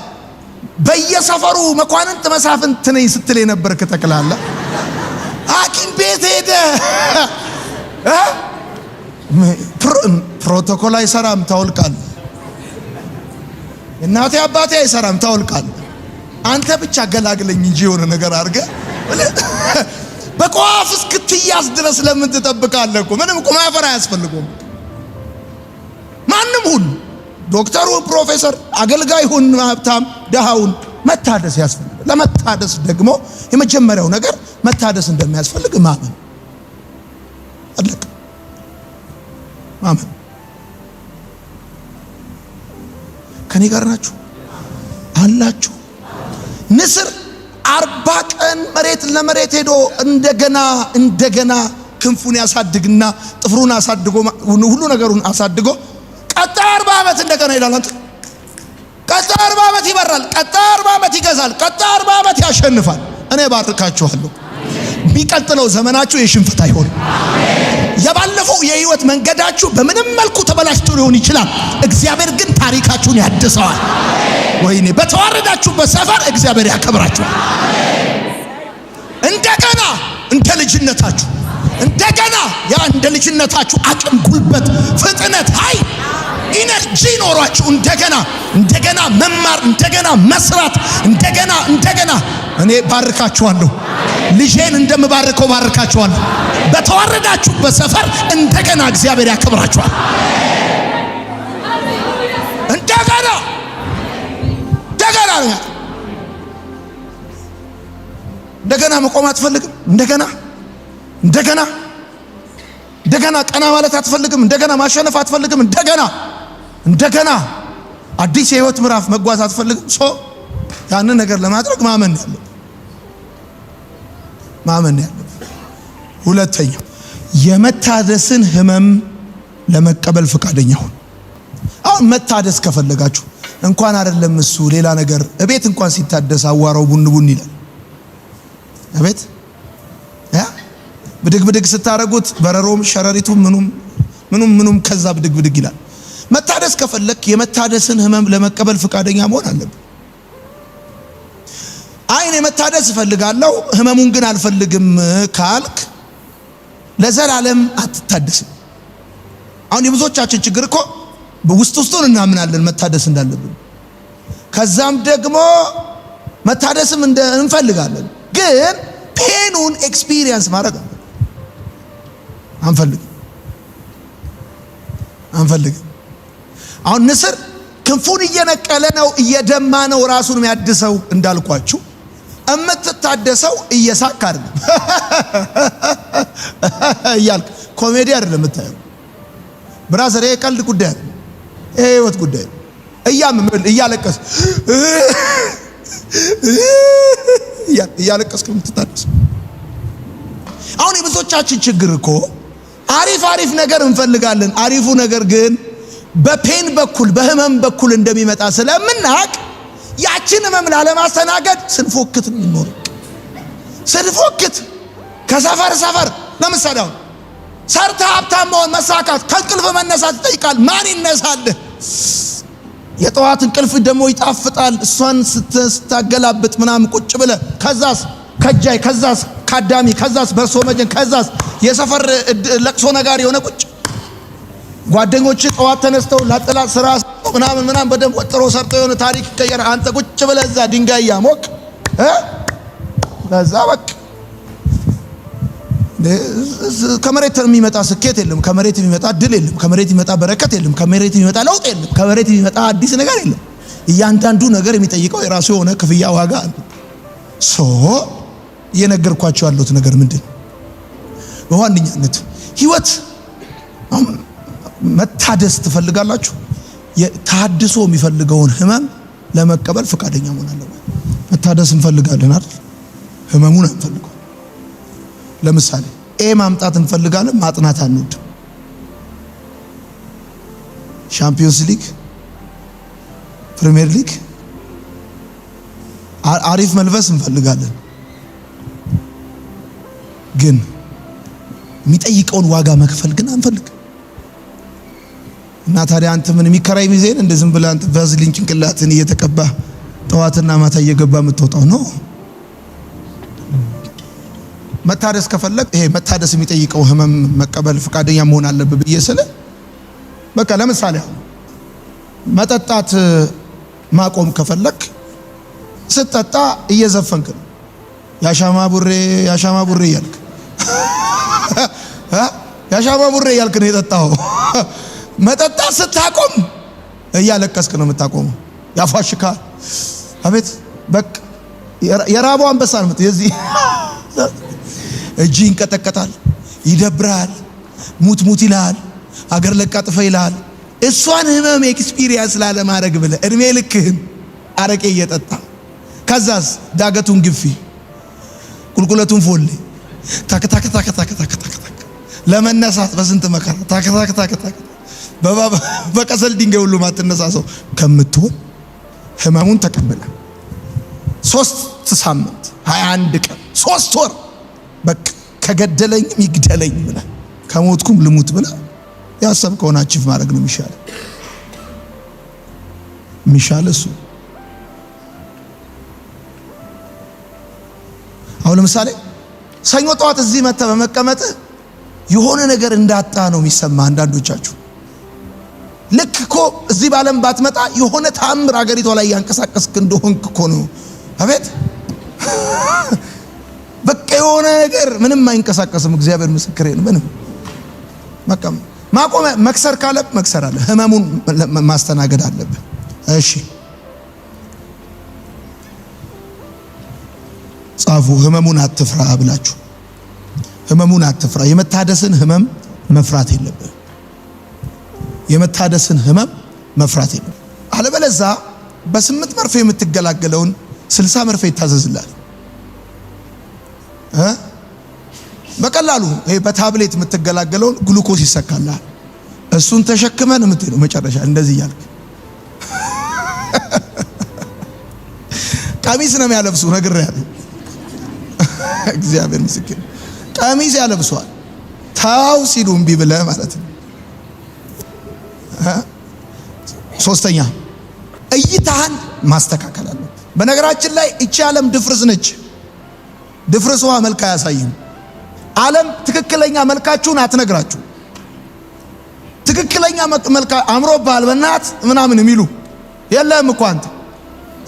በየሰፈሩ መኳንንት መሳፍንት ነኝ ስትል የነበርክ ተክላላ ሐኪም ቤት ሄደ ፕሮቶኮል አይሰራም ታውልቃል። እናቴ አባቴ አይሰራም ታውልቃል። አንተ ብቻ ገላግለኝ እንጂ የሆነ ነገር አድርገ በቋፍ እስክትያዝ ድረስ ለምን ትጠብቃለህ? እኮ ምንም እኮ ማፈር አያስፈልገውም። ማንም ሁሉ ዶክተሩ፣ ፕሮፌሰር፣ አገልጋይ ሁን፣ ሀብታም፣ ደሃውን መታደስ ያስፈልጋል። ለመታደስ ደግሞ የመጀመሪያው ነገር መታደስ እንደሚያስፈልግ ማመን አለቀ። ማመን። ከኔ ጋር ናችሁ አላችሁ? ንስር 40 ቀን መሬት ለመሬት ሄዶ እንደገና ክንፉን ያሳድግና ጥፍሩን አሳድጎ ሁሉ ነገሩን አሳድጎ ቀጣይ 40 ዓመት እንደገና ይላል። አንተ ቀጣይ 40 ዓመት ይበራል፣ ቀጣይ 40 ዓመት ይገዛል፣ ቀጣይ 40 ዓመት ያሸንፋል። እኔ ባርካችኋለሁ። የሚቀጥለው ዘመናችሁ የሽንፈት አይሆንም። የባለፈው የህይወት መንገዳችሁ በምንም መልኩ ተበላሽቶ ሊሆን ይችላል። እግዚአብሔር ግን ታሪካችሁን ያድሰዋል። ወይኔ በተዋረዳችሁበት ሰፈር እግዚአብሔር ያከብራችኋል። እንደገና እንደ ልጅነታችሁ እንደገና ያ እንደ ልጅነታችሁ አቅም፣ ጉልበት፣ ፍጥነት፣ ኃይል፣ ኢነርጂ ኖሯችሁ እንደገና መማር፣ እንደገና መስራት፣ እንደገና እኔ ባርካችኋለሁ። ልጄን እንደምባርከው ባርካችኋለሁ። በተዋረዳችሁበት ሰፈር እንደገና እግዚአብሔር ያከብራችኋል። እንደገና መቆም አትፈልግም? እንደገና ቀና ማለት አትፈልግም? እንደገና ማሸነፍ አትፈልግም? እንደገና አዲስ የህይወት ምዕራፍ መጓዝ አትፈልግም? ያንን ነገር ለማድረግ ማመን ያለብን። ሁለተኛው የመታደስን ህመም ለመቀበል ፈቃደኛ ሁን። አሁን መታደስ ከፈለጋችሁ እንኳን አይደለም እሱ ሌላ ነገር እቤት እንኳን ሲታደስ አዋራው ቡን ቡን ይላል። እቤት ብድግ ብድግ ስታረጉት በረሮም ሸረሪቱም ምኑም ከዛ ብድግ ብድግ ይላል። መታደስ ከፈለክ የመታደስን ህመም ለመቀበል ፍቃደኛ መሆን አለብህ። አይን የመታደስ እፈልጋለሁ ህመሙን ግን አልፈልግም ካልክ ለዘላለም አትታደስም። አሁን የብዙዎቻችን ችግር እኮ ውስጡን እናምናለን መታደስ እንዳለብን፣ ከዛም ደግሞ መታደስም እንፈልጋለን፣ ግን ፔኑን ኤክስፒሪየንስ ማድረግ አንፈልግም። አሁን ንስር ክንፉን እየነቀለ ነው እየደማ ነው ራሱን የሚያድሰው እንዳልኳችሁ፣ እምትታደሰው እየሳቅ አይደለም እያልክ ኮሜዲ አይደለም የምታየው ብራዘር፣ የቀልድ ጉዳይ አይደለም፣ የህይወት ጉዳይ ነው። እያለቀስ እያለቀስክ የምትታደሰው። አሁን የብዙዎቻችን ችግር እኮ አሪፍ ነገር እንፈልጋለን። አሪፉ ነገር ግን በፔን በኩል በህመም በኩል እንደሚመጣ ስለምናቅ ያችን ህመም ላለማስተናገድ ስንፎክት እንኖር። ስንፎክት ከሰፈር ለምሳሌ አሁን ሰርተ ሀብታም መሆን መሳካት ከእንቅልፍ መነሳት ይጠይቃል። ማን ይነሳልህ? የጠዋት እንቅልፍ ደግሞ ይጣፍጣል። እሷን ስታገላብጥ ምናምን ቁጭ ብለ ከዛስ ከጃይ ከዛስ ካዳሚ ከዛስ በርሶ መጀን ከዛስ የሰፈር ለቅሶ ነጋሪ የሆነ ቁጭ ጓደኞች ጠዋት ተነስተው ላጥላት ስራ ምናምን በደንብ ወጥሮ ሰርቶ የሆነ ታሪክ ይቀየር። አንተ ቁጭ ብለ እዛ ድንጋይ ያሞቅ ከዛ በቃ ከመሬት የሚመጣ ስኬት የለም፣ ከመሬት የሚመጣ ድል የለም፣ ከመሬት የሚመጣ በረከት የለም፣ ከመሬት የሚመጣ ለውጥ የለም፣ ከመሬት የሚመጣ አዲስ ነገር የለም። እያንዳንዱ ነገር የሚጠይቀው የራሱ የሆነ ክፍያ ዋጋ አለ። እየነገርኳቸው ያለሁት ነገር ምንድን ነው? በዋነኛነት ህይወት መታደስ ትፈልጋላችሁ? ታድሶ የሚፈልገውን ህመም ለመቀበል ፈቃደኛ መሆን አለበት። መታደስ እንፈልጋለን አይደል? ህመሙን አንፈልገው። ለምሳሌ ማምጣት እንፈልጋለን፣ ማጥናት አንወድም። ሻምፒዮንስ ሊግ፣ ፕሪሚየር ሊግ አሪፍ መልበስ እንፈልጋለን፣ ግን የሚጠይቀውን ዋጋ መክፈል ግን አንፈልግ። እና ታዲያ አንተ ምን የሚከራይ ሚዜን እንደ ዝም ብለህ አንተ ቫዝሊን ጭንቅላትን እየተቀባ ጠዋትና ማታ እየገባ የምትወጣው ነው? መታደስ ከፈለግ ይሄ መታደስ የሚጠይቀው ህመም መቀበል ፈቃደኛ መሆን አለበት ብዬ ስለ በቃ ለምሳሌ መጠጣት ማቆም ከፈለግ ስትጠጣ እየዘፈንክ ነው። ያሻማ ቡሬ እያልክ ያሻማ ቡሬ እያልክ ነው የጠጣው። መጠጣት ስታቆም እያለቀስክ ነው የምታቆመው። ያፋሽካ አቤት በቃ የራበው አንበሳ ነው የዚህ እጅ ይንቀጠቀጣል፣ ይደብራል፣ ሙት ይላል፣ አገር ለቃ ጥፈ ይላል። እሷን ህመም ኤክስፒሪየንስ ላለማድረግ ብለህ እድሜ ልክህን አረቄ እየጠጣ ከዛስ ዳገቱን ግፊ ቁልቁለቱን ፎሌ ታከታከታከታከታከታከ ለመነሳት በስንት መከራ ታከታከታከታከ በቀሰል ድንጋይ ሁሉ ማትነሳሰው ከምትሆን ህመሙን ተቀበለ 3 ሳምንት 21 ቀን 3 ወር በቃ ከገደለኝም ይግደለኝ ብላ ከሞትኩም ልሙት ብላ ያሰብከውን አቺቭ ማድረግ ነው የሚሻል እሱ። አሁን ለምሳሌ ሰኞ ጠዋት እዚህ መጥተህ በመቀመጥ የሆነ ነገር እንዳጣ ነው የሚሰማ አንዳንዶቻችሁ። ልክ እኮ እዚህ ባለም ባትመጣ የሆነ ታምር አገሪቷ ላይ ያንቀሳቀስክ እንደሆንክ እኮ ነው። አቤት በቃ የሆነ ነገር ምንም አይንቀሳቀስም። እግዚአብሔር ምስክሬ ነው። ምንም በቃ ማቆም መክሰር ካለ መክሰር አለ። ህመሙን ማስተናገድ አለብህ። እሺ ጻፉ። ህመሙን አትፍራ ብላችሁ ህመሙን አትፍራ። የመታደስን ህመም መፍራት የለብህ። የመታደስን ህመም መፍራት የለብህ። አለበለዚያ በ8 መርፌ የምትገላገለውን 60 መርፌ ይታዘዝላል። በቀላሉ ይሄ በታብሌት የምትገላገለውን ግሉኮስ ይሰካልሃል። እሱን ተሸክመን የምትሄደው መጨረሻ እንደዚህ እያልክ ቀሚስ ነው የሚያለብሱ ነግሬሃለሁ። እግዚአብሔር ምስክር ቀሚስ ያለብሷል። ታው ሲሉ እምቢ ብለህ ማለት ነው። ሶስተኛ እይታህን ማስተካከል አለብህ። በነገራችን ላይ እቺ ዓለም ድፍርስ ነች። ድፍርሷ መልክ አያሳይም። ዓለም ትክክለኛ መልካችሁን አትነግራችሁ። ትክክለኛ መልካ አምሮብሃል በእናት ምናምን የሚሉ የለም እኮ አንተ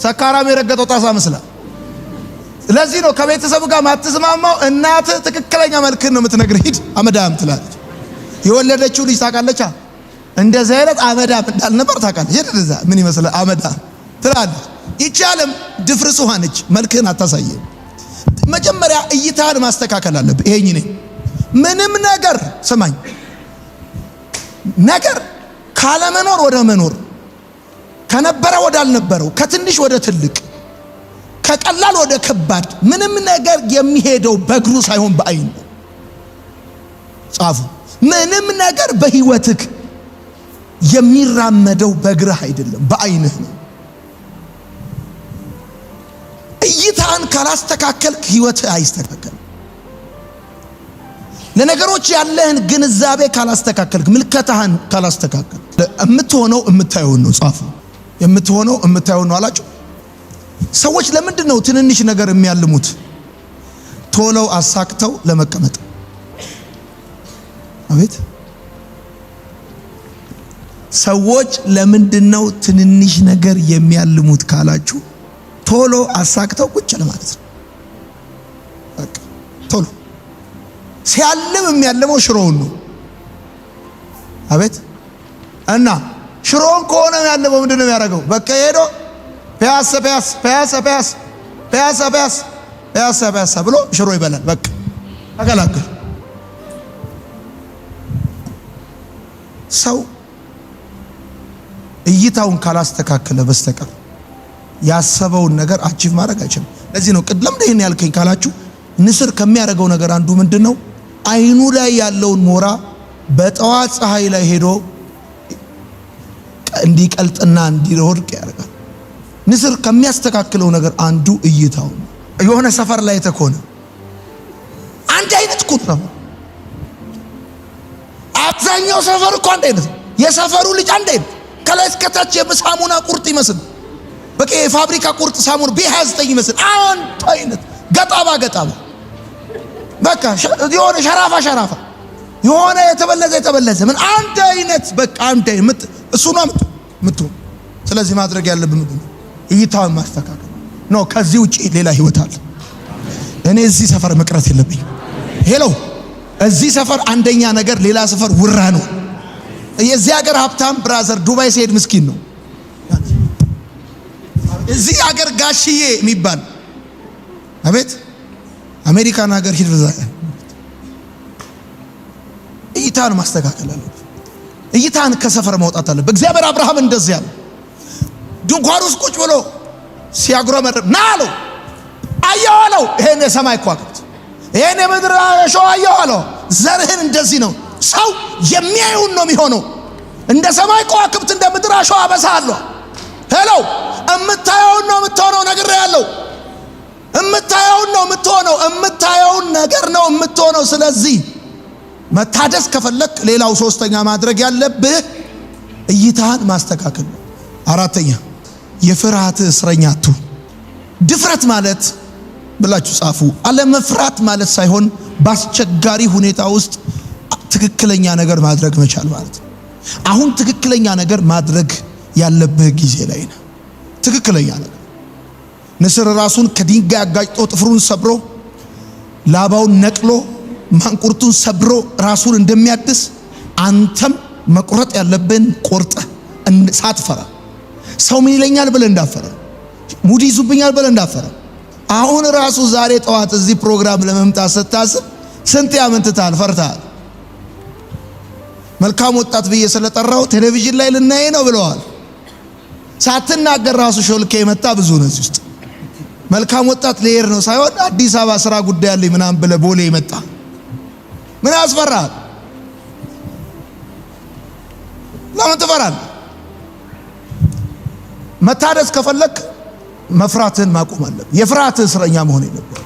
ሰካራም የረገጠው ጣሳ መስላ። ለዚህ ነው ከቤተሰብ ጋር ማትስማማው። እናት ትክክለኛ መልክን ነው የምትነግርህ። ሂድ አመዳም ትላለች። የወለደችው ልጅ ታውቃለች እንደዚህ አይነት አመዳም እንዳልነበር ታውቃለች። ሂድ እዛ ምን ይመስላል አመዳም ትላለች። ይቺ ዓለም ድፍርስ ውሃ ነች። መልክህን አታሳየም። መጀመሪያ እይታህን ማስተካከል አለብህ። ይሄኝ ነኝ ምንም ነገር ስማኝ፣ ነገር ካለመኖር ወደ መኖር፣ ከነበረ ወደ አልነበረው፣ ከትንሽ ወደ ትልቅ፣ ከቀላል ወደ ከባድ ምንም ነገር የሚሄደው በእግሩ ሳይሆን በአይን ነው። ጻፉ። ምንም ነገር በህይወትህ የሚራመደው በእግርህ አይደለም፣ በአይንህ ነው። እይታን ካላስተካከልክ ህይወትህ አይስተካከልም። ለነገሮች ያለህን ግንዛቤ ካላስተካከልክ፣ ምልከታህን ካላስተካከልክ፣ የምትሆነው የምታየውን ነው። ጻፉ። የምትሆነው የምታየውን ነው አላችሁ። ሰዎች ለምንድን ነው ትንንሽ ነገር የሚያልሙት? ቶሎ አሳክተው ለመቀመጥ። አቤት! ሰዎች ለምንድን ነው ትንንሽ ነገር የሚያልሙት ካላችሁ፣ ቶሎ አሳክተው ቁጭ ለማለት ነው። በቃ ቶሎ ሲያልም የሚያልመው ሽሮውን ነው። አቤት! እና ሽሮውን ከሆነ የሚያልመው ምንድን ነው የሚያደርገው? በቃ ሄዶ ፒያሳ ብሎ ሽሮ ይበላል። በቃ ተገላገል። ሰው እይታውን ካላስተካከለ በስተቀር ያሰበውን ነገር አቺቭ ማድረግ አይችልም። ለዚህ ነው ቅድም ይሄን ያልከኝ ካላችሁ፣ ንስር ከሚያደርገው ነገር አንዱ ምንድነው? አይኑ ላይ ያለውን ሞራ በጠዋት ፀሐይ ላይ ሄዶ እንዲቀልጥና እንዲወድቅ ያደርጋል። ንስር ከሚያስተካክለው ነገር አንዱ እይታው ነው። የሆነ ሰፈር ላይ ተኮነ አንድ አይነት ቁጥር ነው። አብዛኛው ሰፈር እኮ አንድ አይነት፣ የሰፈሩ ልጅ አንድ አይነት፣ ከላይ እስከታች የሳሙና ቁርጥ ይመስል፣ በቃ የፋብሪካ ቁርጥ ሳሙና B29 ይመስል አንድ አይነት፣ ገጣባ በቃ የሆነ ሸራፋ የሆነ የተበለዘ ምን አንድ አይነት፣ በቃ አንድ አይነት እሱ ነው ምቱ። ስለዚህ ማድረግ ያለብን ምንድን ነው? እይታውን ማስተካከል ነው። ከዚህ ውጪ ሌላ ህይወት አለ። እኔ እዚህ ሰፈር መቅረት የለብኝ። ሄሎ፣ እዚህ ሰፈር አንደኛ ነገር፣ ሌላ ሰፈር ውራ ነው። የዚህ ሀገር ሀብታም ብራዘር ዱባይ ሲሄድ ምስኪን ነው። እዚህ ሀገር ጋሽዬ የሚባል አቤት፣ አሜሪካን ሀገር ሂድ ብዛ። እይታን ማስተካከል አለ። እይታን ከሰፈር ማውጣት አለ። በእግዚአብሔር አብርሃም እንደዚህ ያለ ድንኳን ውስጥ ቁጭ ብሎ ሲያጉረመርም ና አለው። አየሁ አለው። ይሄን የሰማይ ከዋክብት፣ ይሄን የምድር እሾህ አየሁ አለው። ዘርህን እንደዚህ ነው። ሰው የሚያየውን ነው የሚሆነው። እንደ ሰማይ ከዋክብት እንደ ምድር እሾህ አበሳለሁ። ሄሎ፣ እምታየውን ነው የምትሆነው። ነግሬሃለሁ። እምታየውን ነው የምትሆነው። እምታየውን ነገር ነው የምትሆነው። ስለዚህ መታደስ ከፈለክ ሌላው ሶስተኛ ማድረግ ያለብህ እይታህን ማስተካከል ነው። አራተኛ የፍርሃት እስረኛ አትሁን። ድፍረት ማለት ብላችሁ ጻፉ፣ አለመፍራት ማለት ሳይሆን በአስቸጋሪ ሁኔታ ውስጥ ትክክለኛ ነገር ማድረግ መቻል ማለት ነው። አሁን ትክክለኛ ነገር ማድረግ ያለብህ ጊዜ ላይ ነው። ትክክለኛ ነገር ንስር ራሱን ከድንጋይ አጋጭቶ ጥፍሩን ሰብሮ ላባውን ነቅሎ ማንቁርቱን ሰብሮ ራሱን እንደሚያድስ አንተም መቁረጥ ያለብን ቆርጠህ ሳትፈራ፣ ሰው ምን ይለኛል ብለህ እንዳፈረ፣ ሙድ ይዙብኛል ብለህ እንዳፈረ። አሁን ራሱ ዛሬ ጠዋት እዚህ ፕሮግራም ለመምጣት ስታስብ ስንት ያመንትታል፣ ፈርታል። መልካም ወጣት ብዬ ስለጠራው ቴሌቪዥን ላይ ልናይ ነው ብለዋል። ሳትናገር ራሱ ሾልኬ የመጣ ብዙ ነው እዚህ ውስጥ። መልካም ወጣት ልሄድ ነው ሳይሆን አዲስ አበባ ስራ ጉዳይ አለኝ ምናምን ብለህ ቦሌ መጣ። ምን ያስፈራል? ለምን ትፈራለህ? መታደስ ከፈለክ መፍራትህን ማቆም አለብህ። የፍርሃትህ እስረኛ መሆን የለብህም።